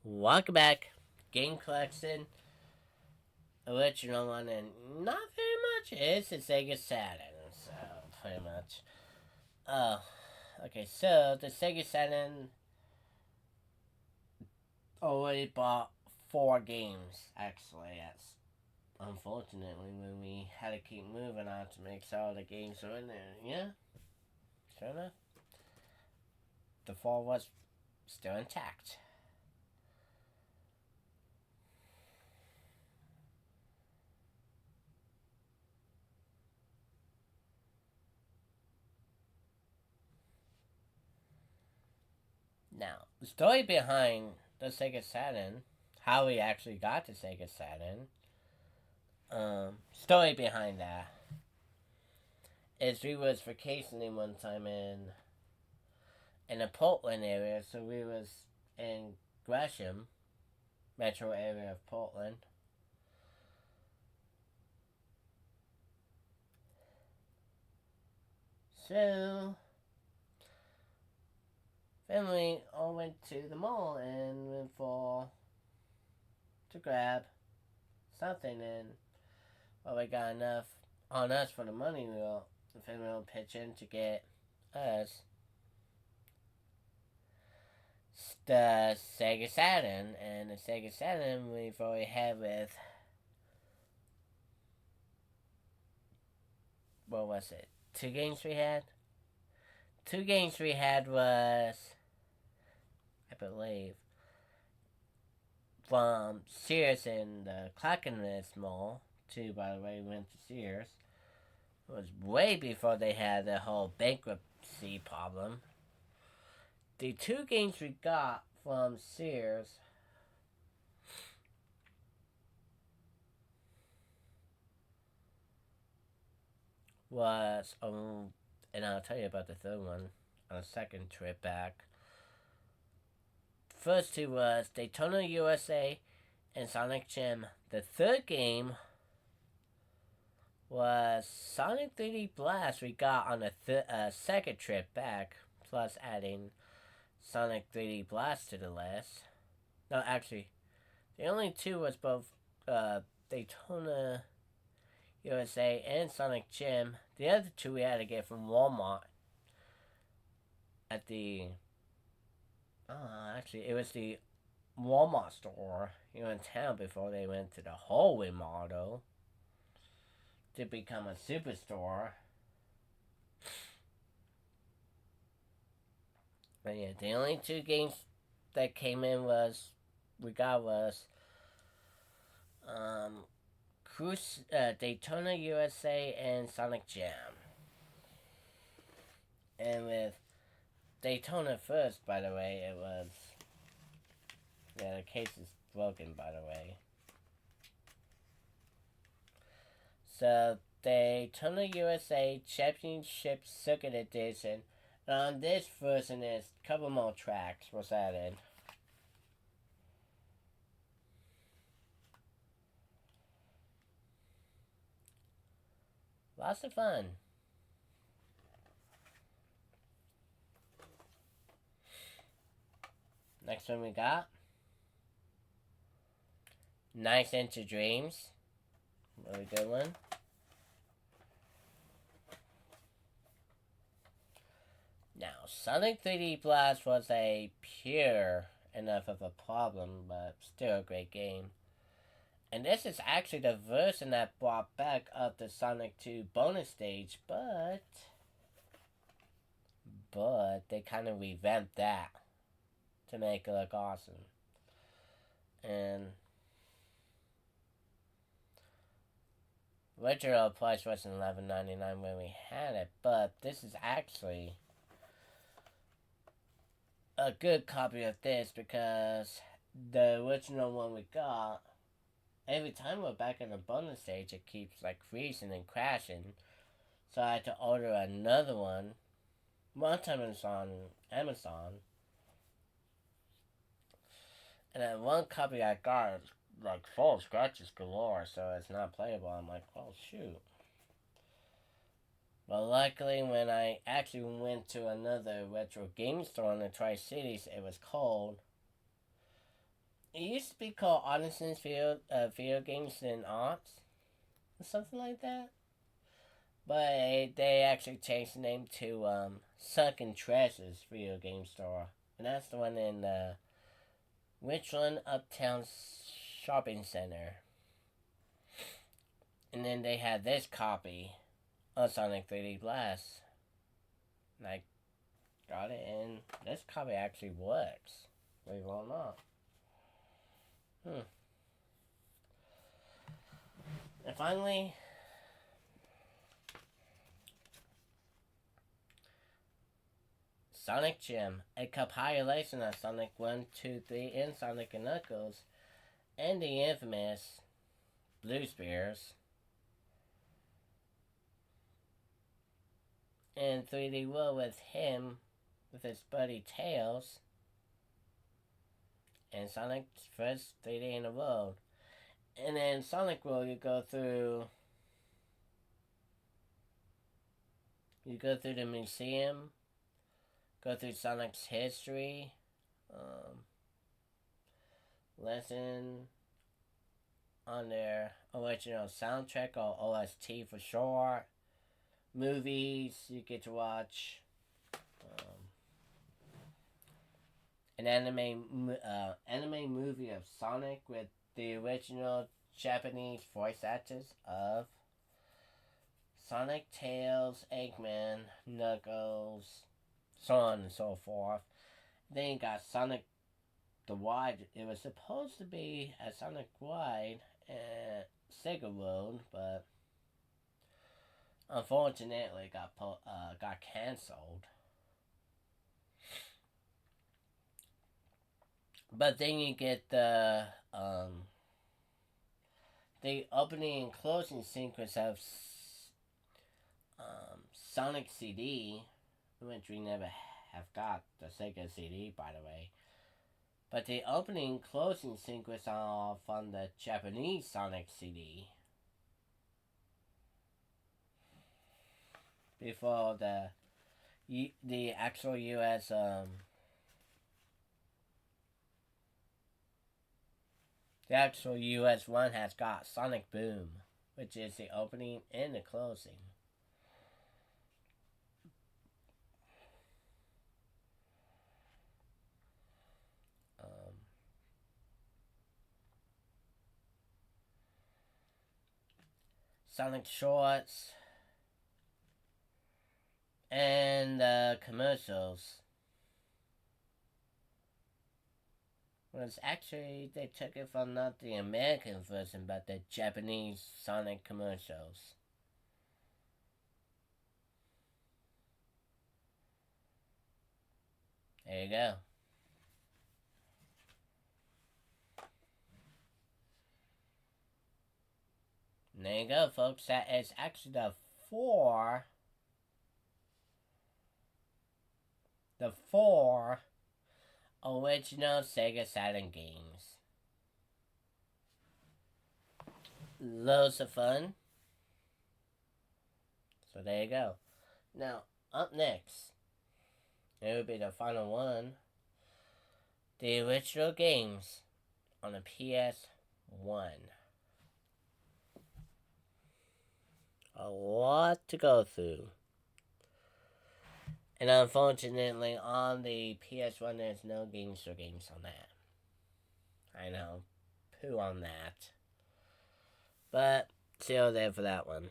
Welcome back. Game collection, original one, and not very much. It's a Sega Saturn, so pretty much. Oh, okay. So the Sega Saturn already bought 4 games. Actually, that's unfortunately when we had to keep moving on to make sure the games were in there. Yeah, sure enough, the 4 was still intact. Now, the story behind the Sega Saturn, how we actually got the Sega Saturn, story behind that is we was vacationing one time in the Portland area, so we was in Gresham, metro area of Portland. So family all went to the mall and went for to grab something, and well, we got enough on us for the money. The family will pitch in to get us the Sega Saturn, and the Sega Saturn we've already had with, what was it? 2 games we had. 2 games we had was, I believe, from Sears in the Clackamas Mall. Too, by the way, we went to Sears. It was way before they had the whole bankruptcy problem. The 2 games we got from Sears was, and I'll tell you about the third one on a second trip back. First 2 was Daytona USA and Sonic Gym. The third game was Sonic 3D Blast we got on the second trip back, plus adding Sonic 3D Blast to the list. No, actually, the only 2 was both Daytona USA and Sonic Gym. The other 2 we had to get from Walmart at the. Actually, it was the Walmart store here in town before they went to the hallway model to become a superstore. But yeah, the only 2 games that came in was um, Daytona USA and Sonic Jam. And with Daytona first, by the way, it was, yeah, the case is broken, by the way. So Daytona USA Championship Circuit Edition. And on this version, is a couple more tracks was added. Lots of fun. Next one we got Nice Into Dreams. Really good one. Now, Sonic 3D Blast was a pure enough of a problem, but still a great game. And this is actually the version that brought back up the Sonic 2 bonus stage, but they kind of revamped that to make it look awesome. And original price was $11.99 when we had it, but this is actually a good copy of this because the original one we got, every time we're back in the bonus stage, it keeps like freezing and crashing. So I had to order another one. One time it was on Amazon, and then one copy I got is like full of scratches galore, so it's not playable. I'm like, oh shoot. But luckily, when I actually went to another retro game store in the Tri Cities, it was cold. It used to be called Artisans Video Games and Arts, or something like that. But they actually changed the name to Sunken Treasures Video Game Store. And that's the one in Richland Uptown Shopping Center. And then they had this copy of Sonic 3D Blast. And I got it, and this copy actually works. Believe it or not. And finally, Sonic Gym, a compilation of Sonic 1, 2, 3, and Sonic and Knuckles, and the infamous Blue Spears, and 3D World with him, with his buddy Tails, and Sonic's first 3D in the world. And then Sonic World, you go through the museum, go through Sonic's history, lesson on their original soundtrack, or OST for short, movies you get to watch, an anime movie of Sonic with the original Japanese voice actors of Sonic, Tails, Eggman, Knuckles, so on and so forth. Then you got Sonic the Wide. It was supposed to be a Sonic Wide at Sega World, but unfortunately got canceled. But then you get the opening and closing sequence of Sonic CD, which we never have got the Sega CD, by the way. But the opening and closing sequence are from the Japanese Sonic CD. Before the actual US the actual US one has got Sonic Boom, which is the opening and the closing. Sonic Shorts and commercials. Was actually, they took it from not the American version, but the Japanese Sonic commercials. There you go. And there you go, folks. That is actually the four original Sega Saturn games. Loads of fun. So there you go. Now, up next, it will be the final one. The original games on the PS1. A lot to go through. And unfortunately, on the PS1, there's no games on that. I know. Poo on that. But, still there for that one.